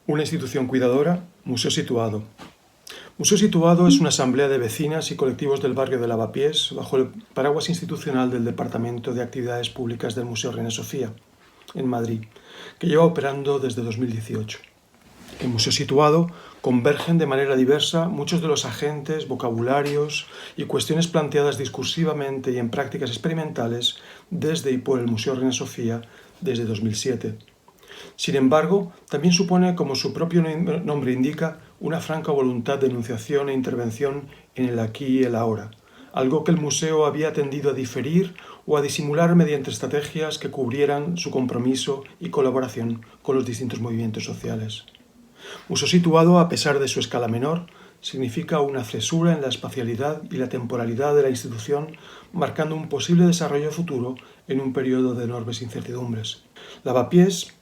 Una institución cuidadora, Museo Situado. Museo Situado es una asamblea de vecinas y colectivos del barrio de Lavapiés bajo el paraguas institucional del Departamento de Actividades Públicas del Museo Reina Sofía, en Madrid, que lleva operando desde 2018. En Museo Situado convergen de manera diversa muchos de los agentes, vocabularios y cuestiones planteadas discursivamente y en prácticas experimentales desde y por el Museo Reina Sofía desde 2007. Sin embargo, también supone, como su propio nombre indica, una franca voluntad de enunciación e intervención en el aquí y el ahora, algo que el museo había tendido a diferir o a disimular mediante estrategias que cubrieran su compromiso y colaboración con los distintos movimientos sociales. Museo Situado, a pesar de su escala menor, significa una cesura en la espacialidad y la temporalidad de la institución, marcando un posible desarrollo futuro en un periodo de enormes incertidumbres. Lavapiés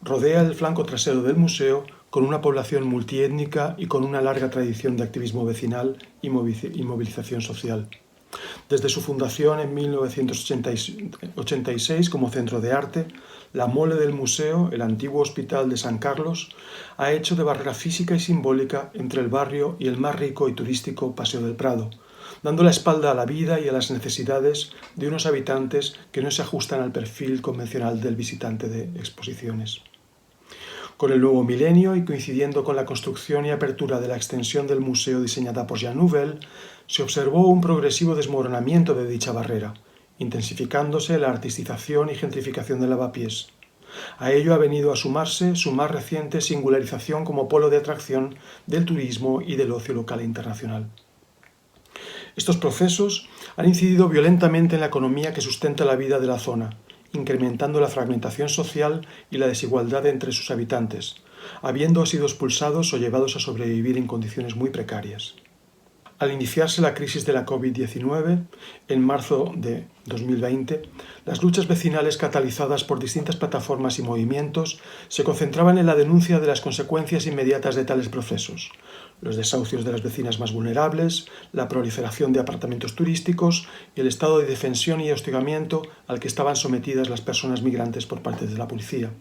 rodea el flanco trasero del museo con una población multiétnica y con una larga tradición de activismo vecinal y movilización social. Desde su fundación en 1986 como centro de arte, la mole del museo, el antiguo Hospital de San Carlos, ha hecho de barrera física y simbólica entre el barrio y el más rico y turístico Paseo del Prado, dando la espalda a la vida y a las necesidades de unos habitantes que no se ajustan al perfil convencional del visitante de exposiciones. Con el nuevo milenio y coincidiendo con la construcción y apertura de la extensión del museo diseñada por Jean Nouvel, se observó un progresivo desmoronamiento de dicha barrera, intensificándose la artistización y gentrificación de Lavapiés. A ello ha venido a sumarse su más reciente singularización como polo de atracción del turismo y del ocio local e internacional. Estos procesos han incidido violentamente en la economía que sustenta la vida de la zona, incrementando la fragmentación social y la desigualdad entre sus habitantes, habiendo sido expulsados o llevados a sobrevivir en condiciones muy precarias. Al iniciarse la crisis de la COVID-19, en marzo de 2020, las luchas vecinales catalizadas por distintas plataformas y movimientos se concentraban en la denuncia de las consecuencias inmediatas de tales procesos: los desahucios de las vecinas más vulnerables, la proliferación de apartamentos turísticos y el estado de indefensión y hostigamiento al que estaban sometidas las personas migrantes por parte de la policía.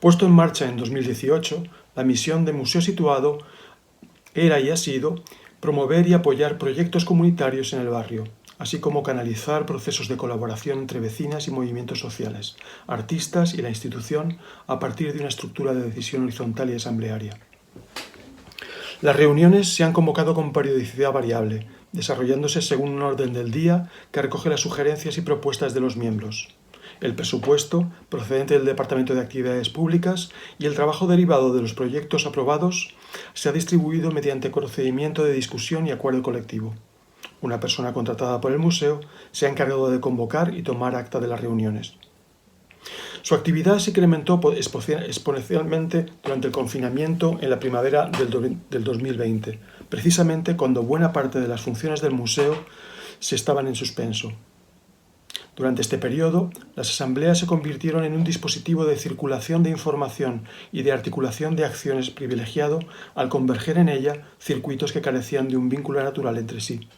Puesto en marcha en 2018, la misión de Museo Situado era y ha sido promover y apoyar proyectos comunitarios en el barrio, así como canalizar procesos de colaboración entre vecinas y movimientos sociales, artistas y la institución a partir de una estructura de decisión horizontal y asamblearia. Las reuniones se han convocado con periodicidad variable, desarrollándose según un orden del día que recoge las sugerencias y propuestas de los miembros, el presupuesto procedente del Departamento de Actividades Públicas y el trabajo derivado de los proyectos aprobados se ha distribuido mediante procedimiento de discusión y acuerdo colectivo. Una persona contratada por el museo se ha encargado de convocar y tomar acta de las reuniones. Su actividad se incrementó exponencialmente durante el confinamiento en la primavera del 2020, precisamente cuando buena parte de las funciones del museo se estaban en suspenso. Durante este periodo, las asambleas se convirtieron en un dispositivo de circulación de información y de articulación de acciones privilegiado al converger en ella circuitos que carecían de un vínculo natural entre sí.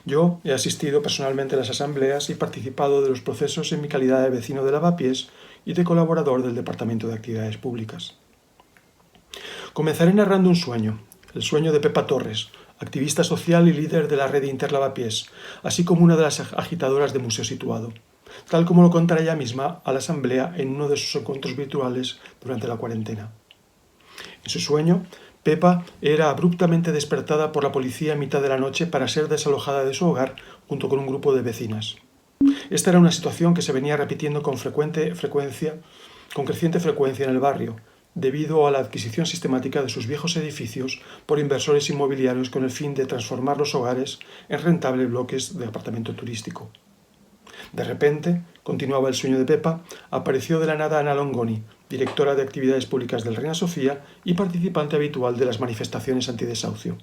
Yo he asistido personalmente a las asambleas y participado de los procesos en mi calidad de vecino de Lavapiés y de colaborador del Departamento de Actividades Públicas. Comenzaré narrando un sueño, el sueño de Pepa Torres, activista social y líder de la red Interlavapiés, así como una de las agitadoras de Museo Situado, tal como lo contará ella misma a la asamblea en uno de sus encuentros virtuales durante la cuarentena. En su sueño, Pepa era abruptamente despertada por la policía en mitad de la noche para ser desalojada de su hogar junto con un grupo de vecinas. Esta era una situación que se venía repitiendo con creciente frecuencia en el barrio, debido a la adquisición sistemática de sus viejos edificios por inversores inmobiliarios con el fin de transformar los hogares en rentables bloques de apartamento turístico. De repente, continuaba el sueño de Pepa, apareció de la nada Ana Longoni, directora de Actividades Públicas del Reina Sofía y participante habitual de las manifestaciones antidesahucio.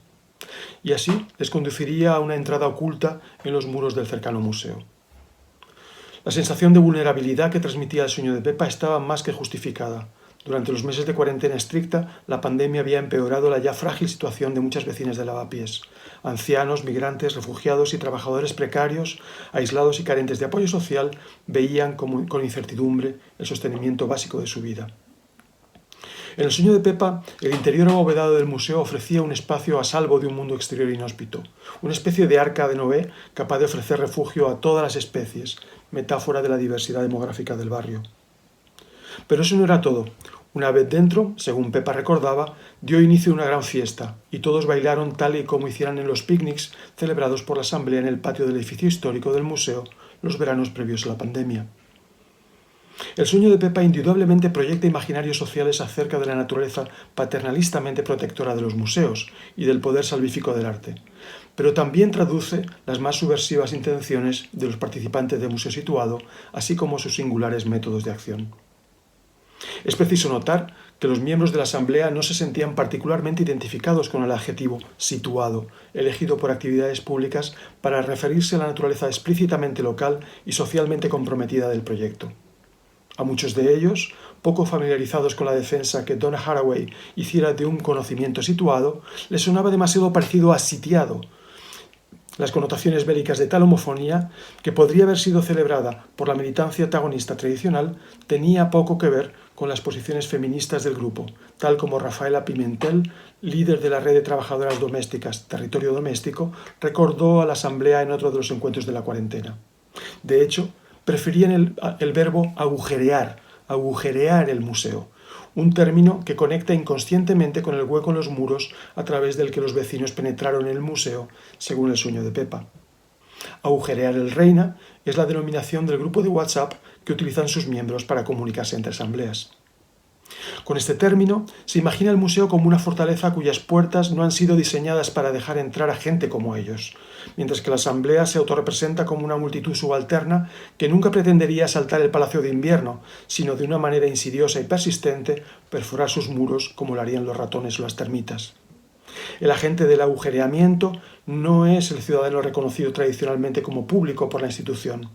Y así les conduciría a una entrada oculta en los muros del cercano museo. La sensación de vulnerabilidad que transmitía el sueño de Pepa estaba más que justificada. Durante los meses de cuarentena estricta, la pandemia había empeorado la ya frágil situación de muchas vecinas de Lavapiés. Ancianos, migrantes, refugiados y trabajadores precarios, aislados y carentes de apoyo social, veían con incertidumbre el sostenimiento básico de su vida. En el sueño de Pepa, el interior abovedado del museo ofrecía un espacio a salvo de un mundo exterior inhóspito, una especie de arca de Noé capaz de ofrecer refugio a todas las especies, metáfora de la diversidad demográfica del barrio. Pero eso no era todo. Una vez dentro, según Pepa recordaba, dio inicio a una gran fiesta, y todos bailaron tal y como hicieran en los picnics celebrados por la asamblea en el patio del edificio histórico del museo los veranos previos a la pandemia. El sueño de Pepa indudablemente proyecta imaginarios sociales acerca de la naturaleza paternalistamente protectora de los museos y del poder salvífico del arte, pero también traduce las más subversivas intenciones de los participantes de Museo Situado, así como sus singulares métodos de acción. Es preciso notar que los miembros de la Asamblea no se sentían particularmente identificados con el adjetivo situado, elegido por actividades públicas para referirse a la naturaleza explícitamente local y socialmente comprometida del proyecto. A muchos de ellos, poco familiarizados con la defensa que Donna Haraway hiciera de un conocimiento situado, les sonaba demasiado parecido a sitiado. Las connotaciones bélicas de tal homofonía, que podría haber sido celebrada por la militancia antagonista tradicional, tenía poco que ver con las posiciones feministas del grupo, tal como Rafaela Pimentel, líder de la red de trabajadoras domésticas Territorio Doméstico, recordó a la Asamblea en otro de los encuentros de la cuarentena. De hecho, preferían el verbo agujerear el museo, un término que conecta inconscientemente con el hueco en los muros a través del que los vecinos penetraron en el museo, según el sueño de Pepa. Agujerear el Reina es la denominación del grupo de WhatsApp que utilizan sus miembros para comunicarse entre asambleas. Con este término, se imagina el museo como una fortaleza cuyas puertas no han sido diseñadas para dejar entrar a gente como ellos, mientras que la asamblea se autorrepresenta como una multitud subalterna que nunca pretendería asaltar el Palacio de Invierno, sino de una manera insidiosa y persistente perforar sus muros como lo harían los ratones o las termitas. El agente del agujereamiento no es el ciudadano reconocido tradicionalmente como público por la institución.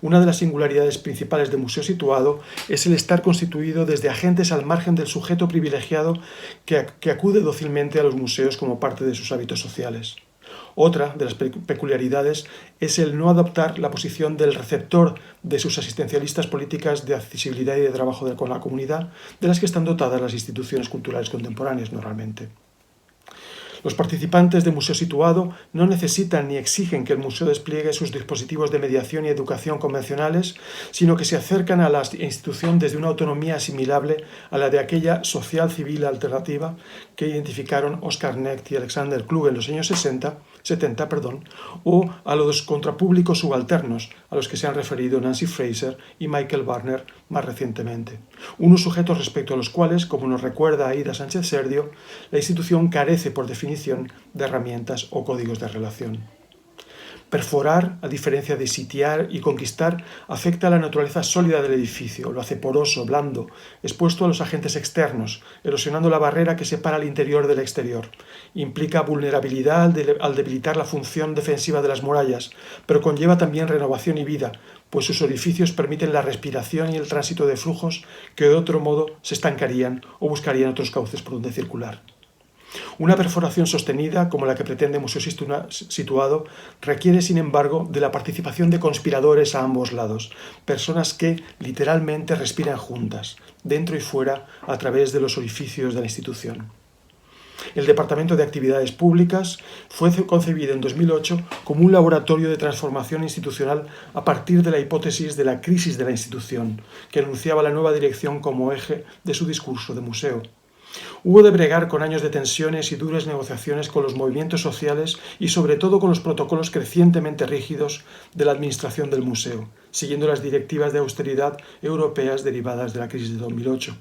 Una de las singularidades principales de Museo Situado es el estar constituido desde agentes al margen del sujeto privilegiado que acude dócilmente a los museos como parte de sus hábitos sociales. Otra de las peculiaridades es el no adoptar la posición del receptor de sus asistencialistas políticas de accesibilidad y de trabajo con la comunidad, de las que están dotadas las instituciones culturales contemporáneas normalmente. Los participantes de Museo Situado no necesitan ni exigen que el museo despliegue sus dispositivos de mediación y educación convencionales, sino que se acercan a la institución desde una autonomía asimilable a la de aquella social civil alternativa que identificaron Oscar Necht y Alexander Kluge en los años 70, o a los contrapúblicos subalternos, a los que se han referido Nancy Fraser y Michael Barner más recientemente. Unos sujetos respecto a los cuales, como nos recuerda Aida Sánchez Serdio, la institución carece por definición de herramientas o códigos de relación. Perforar, a diferencia de sitiar y conquistar, afecta a la naturaleza sólida del edificio, lo hace poroso, blando, expuesto a los agentes externos, erosionando la barrera que separa el interior del exterior. Implica vulnerabilidad al debilitar la función defensiva de las murallas, pero conlleva también renovación y vida, pues sus orificios permiten la respiración y el tránsito de flujos que de otro modo se estancarían o buscarían otros cauces por donde circular. Una perforación sostenida, como la que pretende Museo Situado, requiere, sin embargo, de la participación de conspiradores a ambos lados, personas que, literalmente, respiran juntas, dentro y fuera, a través de los orificios de la institución. El Departamento de Actividades Públicas fue concebido en 2008 como un laboratorio de transformación institucional a partir de la hipótesis de la crisis de la institución, que anunciaba la nueva dirección como eje de su discurso de museo. Hubo de bregar con años de tensiones y duras negociaciones con los movimientos sociales y sobre todo con los protocolos crecientemente rígidos de la administración del museo, siguiendo las directivas de austeridad europeas derivadas de la crisis de 2008.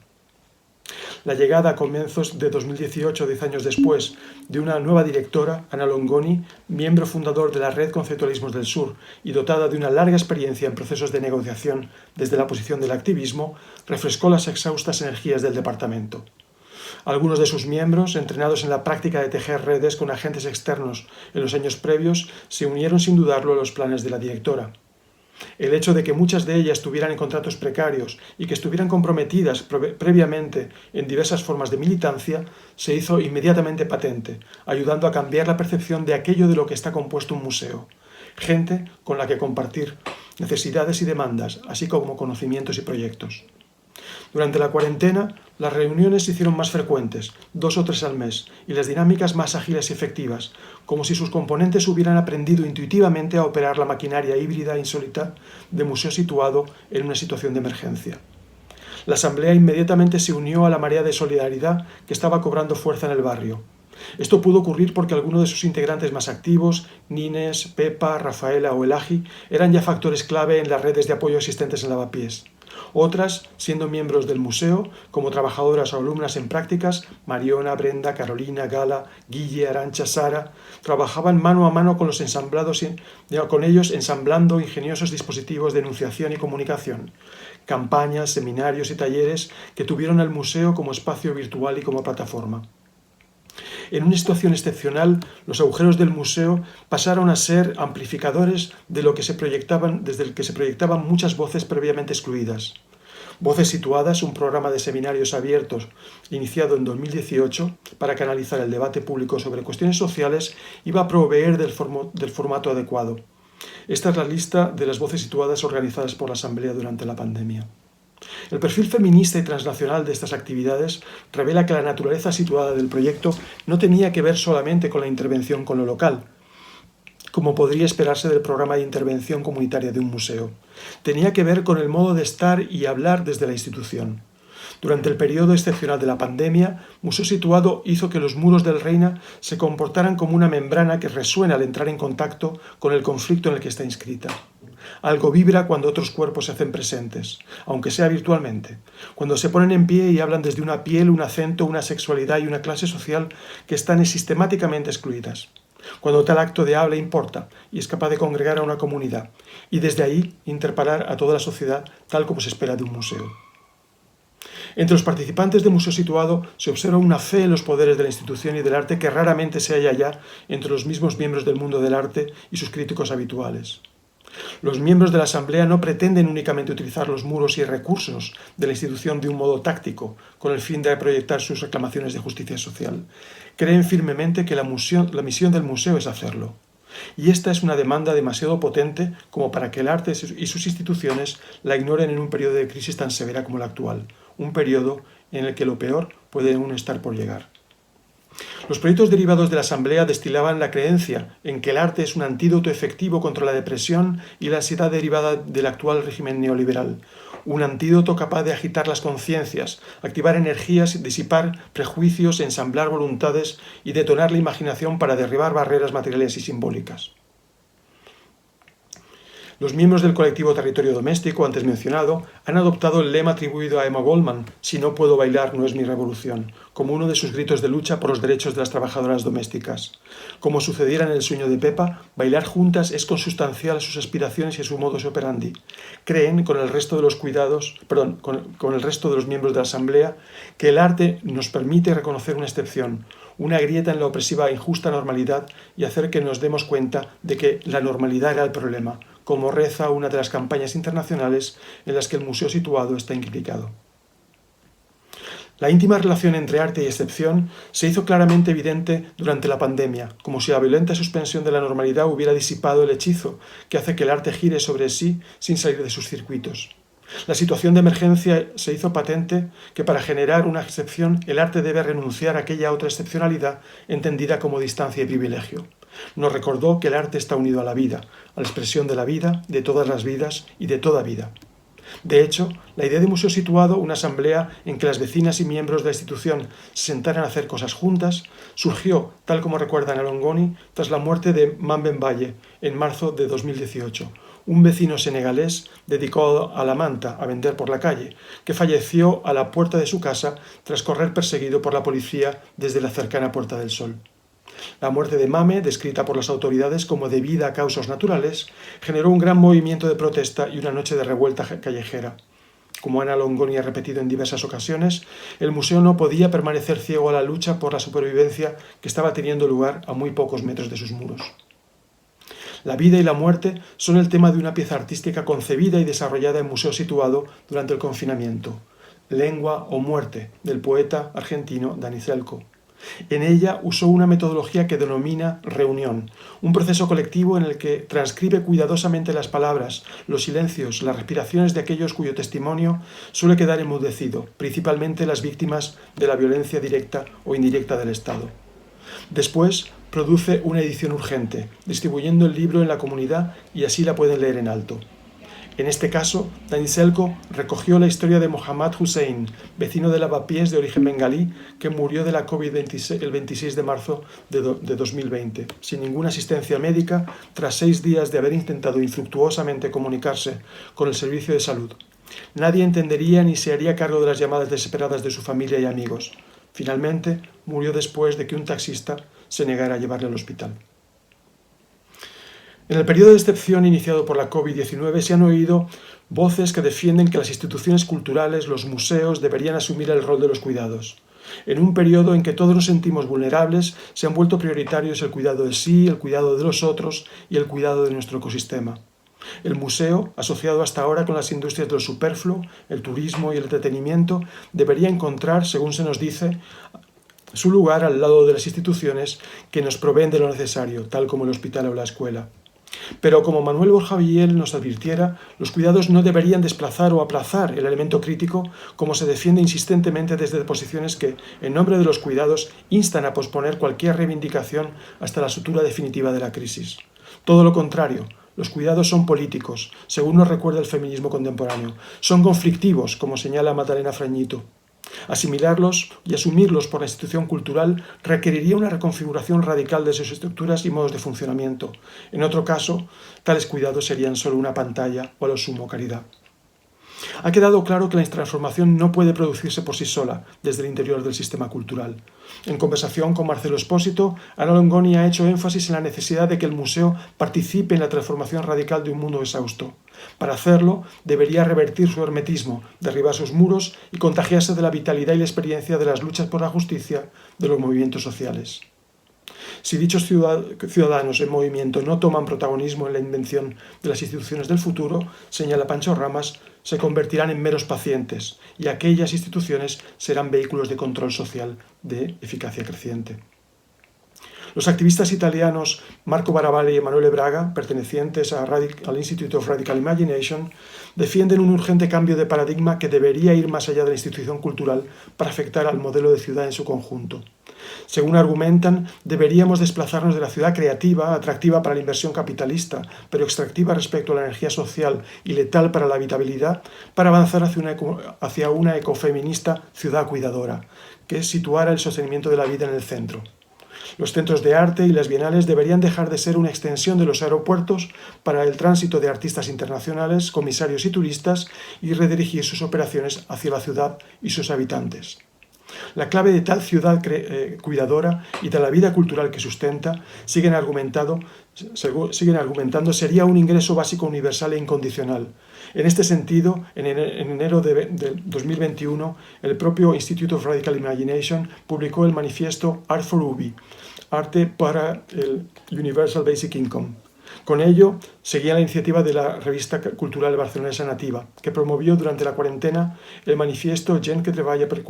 La llegada a comienzos de 2018, 10 años después, de una nueva directora, Ana Longoni, miembro fundador de la Red Conceptualismos del Sur y dotada de una larga experiencia en procesos de negociación desde la posición del activismo, refrescó las exhaustas energías del departamento. Algunos de sus miembros, entrenados en la práctica de tejer redes con agentes externos en los años previos, se unieron sin dudarlo a los planes de la directora. El hecho de que muchas de ellas estuvieran en contratos precarios y que estuvieran comprometidas previamente en diversas formas de militancia se hizo inmediatamente patente, ayudando a cambiar la percepción de aquello de lo que está compuesto un museo. Gente con la que compartir necesidades y demandas, así como conocimientos y proyectos. Durante la cuarentena, Las reuniones se hicieron más frecuentes, 2 o 3 al mes, y las dinámicas más ágiles y efectivas, como si sus componentes hubieran aprendido intuitivamente a operar la maquinaria híbrida e insólita de museo situado en una situación de emergencia. La asamblea inmediatamente se unió a la marea de solidaridad que estaba cobrando fuerza en el barrio. Esto pudo ocurrir porque algunos de sus integrantes más activos, Nines, Pepa, Rafaela o Elaji, eran ya factores clave en las redes de apoyo existentes en Lavapiés. Otras, siendo miembros del museo, como trabajadoras o alumnas en prácticas, Mariona, Brenda, Carolina, Gala, Guille, Arantxa, Sara, trabajaban mano a mano con ellos ensamblando ingeniosos dispositivos de enunciación y comunicación, campañas, seminarios y talleres que tuvieron al museo como espacio virtual y como plataforma. En una situación excepcional, los agujeros del museo pasaron a ser amplificadores desde el que se proyectaban muchas voces previamente excluidas. Voces Situadas, un programa de seminarios abiertos iniciado en 2018 para canalizar el debate público sobre cuestiones sociales, iba a proveer del formato adecuado. Esta es la lista de las voces situadas organizadas por la Asamblea durante la pandemia. El perfil feminista y transnacional de estas actividades revela que la naturaleza situada del proyecto no tenía que ver solamente con la intervención con lo local, como podría esperarse del programa de intervención comunitaria de un museo. Tenía que ver con el modo de estar y hablar desde la institución. Durante el periodo excepcional de la pandemia, Museo Situado hizo que los muros del Reina se comportaran como una membrana que resuena al entrar en contacto con el conflicto en el que está inscrita. Algo vibra cuando otros cuerpos se hacen presentes, aunque sea virtualmente, cuando se ponen en pie y hablan desde una piel, un acento, una sexualidad y una clase social que están sistemáticamente excluidas. Cuando tal acto de habla importa y es capaz de congregar a una comunidad y desde ahí interpelar a toda la sociedad tal como se espera de un museo. Entre los participantes de Museo Situado se observa una fe en los poderes de la institución y del arte que raramente se halla ya entre los mismos miembros del mundo del arte y sus críticos habituales. Los miembros de la Asamblea no pretenden únicamente utilizar los muros y recursos de la institución de un modo táctico, con el fin de proyectar sus reclamaciones de justicia social. Creen firmemente que la misión del museo es hacerlo. Y esta es una demanda demasiado potente como para que el arte y sus instituciones la ignoren en un periodo de crisis tan severa como el actual, un periodo en el que lo peor puede aún estar por llegar. Los proyectos derivados de la Asamblea destilaban la creencia en que el arte es un antídoto efectivo contra la depresión y la ansiedad derivada del actual régimen neoliberal, un antídoto capaz de agitar las conciencias, activar energías, disipar prejuicios, ensamblar voluntades y detonar la imaginación para derribar barreras materiales y simbólicas. Los miembros del colectivo Territorio Doméstico, antes mencionado, han adoptado el lema atribuido a Emma Goldman, "Si no puedo bailar, no es mi revolución", como uno de sus gritos de lucha por los derechos de las trabajadoras domésticas. Como sucediera en El sueño de Pepa, bailar juntas es consustancial a sus aspiraciones y a su modus operandi. Creen, con el resto de los miembros de la Asamblea, que el arte nos permite reconocer una excepción, una grieta en la opresiva e injusta normalidad y hacer que nos demos cuenta de que la normalidad era el problema, como reza una de las campañas internacionales en las que el Museo Situado está implicado. La íntima relación entre arte y excepción se hizo claramente evidente durante la pandemia, como si la violenta suspensión de la normalidad hubiera disipado el hechizo que hace que el arte gire sobre sí sin salir de sus circuitos. La situación de emergencia se hizo patente que para generar una excepción el arte debe renunciar a aquella otra excepcionalidad entendida como distancia y privilegio. Nos recordó que el arte está unido a la vida, a la expresión de la vida, de todas las vidas y de toda vida. De hecho, la idea de Museo Situado, una asamblea en que las vecinas y miembros de la institución se sentaran a hacer cosas juntas, surgió, tal como recuerdan a Longoni, tras la muerte de Mamben Valle en marzo de 2018, un vecino senegalés dedicado a la manta, a vender por la calle, que falleció a la puerta de su casa tras correr perseguido por la policía desde la cercana Puerta del Sol. La muerte de Mame, descrita por las autoridades como debida a causas naturales, generó un gran movimiento de protesta y una noche de revuelta callejera. Como Ana Longoni ha repetido en diversas ocasiones, el museo no podía permanecer ciego a la lucha por la supervivencia que estaba teniendo lugar a muy pocos metros de sus muros. La vida y la muerte son el tema de una pieza artística concebida y desarrollada en Museo Situado durante el confinamiento, Lengua o muerte, del poeta argentino Dani Zelko. En ella usó una metodología que denomina reunión, un proceso colectivo en el que transcribe cuidadosamente las palabras, los silencios, las respiraciones de aquellos cuyo testimonio suele quedar enmudecido, principalmente las víctimas de la violencia directa o indirecta del Estado. Después, produce una edición urgente, distribuyendo el libro en la comunidad y así la pueden leer en alto. En este caso, Daniselko recogió la historia de Mohammad Hussein, vecino de Lavapiés de origen bengalí, que murió de la COVID el 26 de marzo de 2020, sin ninguna asistencia médica, tras 6 días de haber intentado infructuosamente comunicarse con el servicio de salud. Nadie entendería ni se haría cargo de las llamadas desesperadas de su familia y amigos. Finalmente, murió después de que un taxista se negara a llevarle al hospital. En el periodo de excepción iniciado por la COVID-19 se han oído voces que defienden que las instituciones culturales, los museos, deberían asumir el rol de los cuidados. En un periodo en que todos nos sentimos vulnerables, se han vuelto prioritarios el cuidado de sí, el cuidado de los otros y el cuidado de nuestro ecosistema. El museo, asociado hasta ahora con las industrias de lo superfluo, el turismo y el entretenimiento, debería encontrar, según se nos dice, su lugar al lado de las instituciones que nos proveen de lo necesario, tal como el hospital o la escuela. Pero como Manuel Borja Villel nos advirtiera, los cuidados no deberían desplazar o aplazar el elemento crítico, como se defiende insistentemente desde posiciones que, en nombre de los cuidados, instan a posponer cualquier reivindicación hasta la sutura definitiva de la crisis. Todo lo contrario, los cuidados son políticos, según nos recuerda el feminismo contemporáneo. Son conflictivos, como señala Magdalena Frañito. Asimilarlos y asumirlos por la institución cultural requeriría una reconfiguración radical de sus estructuras y modos de funcionamiento. En otro caso, tales cuidados serían solo una pantalla o a lo sumo caridad. Ha quedado claro que la transformación no puede producirse por sí sola, desde el interior del sistema cultural. En conversación con Marcelo Espósito, Ana Longoni ha hecho énfasis en la necesidad de que el museo participe en la transformación radical de un mundo exhausto. Para hacerlo, debería revertir su hermetismo, derribar sus muros y contagiarse de la vitalidad y la experiencia de las luchas por la justicia de los movimientos sociales. Si dichos ciudadanos en movimiento no toman protagonismo en la invención de las instituciones del futuro, señala Pancho Ramas, se convertirán en meros pacientes y aquellas instituciones serán vehículos de control social de eficacia creciente. Los activistas italianos Marco Baraballi y Emanuele Braga, pertenecientes al Institute of Radical Imagination, defienden un urgente cambio de paradigma que debería ir más allá de la institución cultural para afectar al modelo de ciudad en su conjunto. Según argumentan, deberíamos desplazarnos de la ciudad creativa, atractiva para la inversión capitalista, pero extractiva respecto a la energía social y letal para la habitabilidad, para avanzar hacia una ecofeminista ciudad cuidadora, que situara el sostenimiento de la vida en el centro. Los centros de arte y las bienales deberían dejar de ser una extensión de los aeropuertos para el tránsito de artistas internacionales, comisarios y turistas y redirigir sus operaciones hacia la ciudad y sus habitantes. La clave de tal ciudad cuidadora y de la vida cultural que sustenta, siguen argumentando, sería un ingreso básico universal e incondicional. En este sentido, en enero de 2021, el propio Institute of Radical Imagination publicó el manifiesto Art for UBI, Arte para el Universal Basic Income. Con ello, seguía la iniciativa de la revista cultural barcelonesa Nativa, que promovió durante la cuarentena el manifiesto Gent que treballa per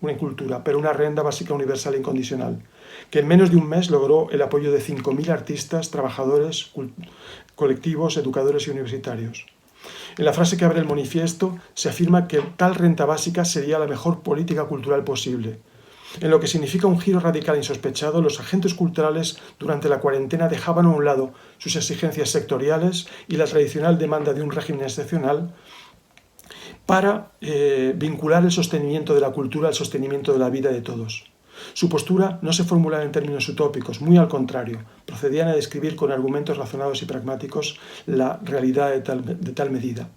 una cultura, per una renda básica universal e incondicional, que en menos de un mes logró el apoyo de 5.000 artistas, trabajadores, colectivos, educadores y universitarios. En la frase que abre el manifiesto se afirma que tal renta básica sería la mejor política cultural posible. En lo que significa un giro radical insospechado, los agentes culturales durante la cuarentena dejaban a un lado sus exigencias sectoriales y la tradicional demanda de un régimen excepcional para vincular el sostenimiento de la cultura al sostenimiento de la vida de todos. Su postura no se formulaba en términos utópicos, muy al contrario, procedían a describir con argumentos razonados y pragmáticos la realidad de tal medida.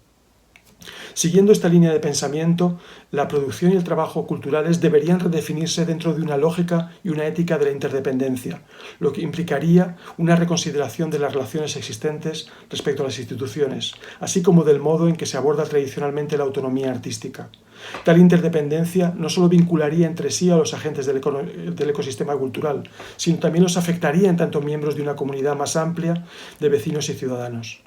Siguiendo esta línea de pensamiento, la producción y el trabajo culturales deberían redefinirse dentro de una lógica y una ética de la interdependencia, lo que implicaría una reconsideración de las relaciones existentes respecto a las instituciones, así como del modo en que se aborda tradicionalmente la autonomía artística. Tal interdependencia no solo vincularía entre sí a los agentes del ecosistema cultural, sino también los afectaría en tanto miembros de una comunidad más amplia de vecinos y ciudadanos.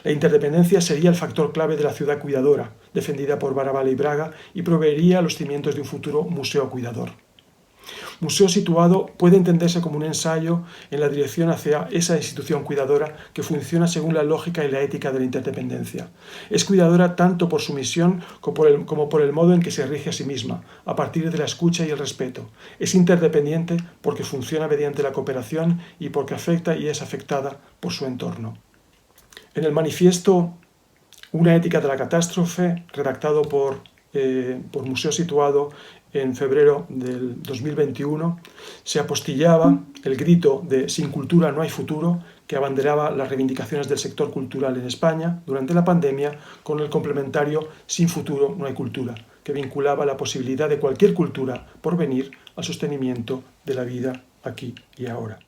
La interdependencia sería el factor clave de la ciudad cuidadora, defendida por Baraballi y Braga, y proveería los cimientos de un futuro museo cuidador. Museo Situado puede entenderse como un ensayo en la dirección hacia esa institución cuidadora que funciona según la lógica y la ética de la interdependencia. Es cuidadora tanto por su misión como por el modo en que se rige a sí misma, a partir de la escucha y el respeto. Es interdependiente porque funciona mediante la cooperación y porque afecta y es afectada por su entorno. En el manifiesto Una ética de la catástrofe, redactado por Museo Situado en febrero del 2021, se apostillaba el grito de «Sin cultura no hay futuro», que abanderaba las reivindicaciones del sector cultural en España durante la pandemia, con el complementario «Sin futuro no hay cultura», que vinculaba la posibilidad de cualquier cultura por venir al sostenimiento de la vida aquí y ahora.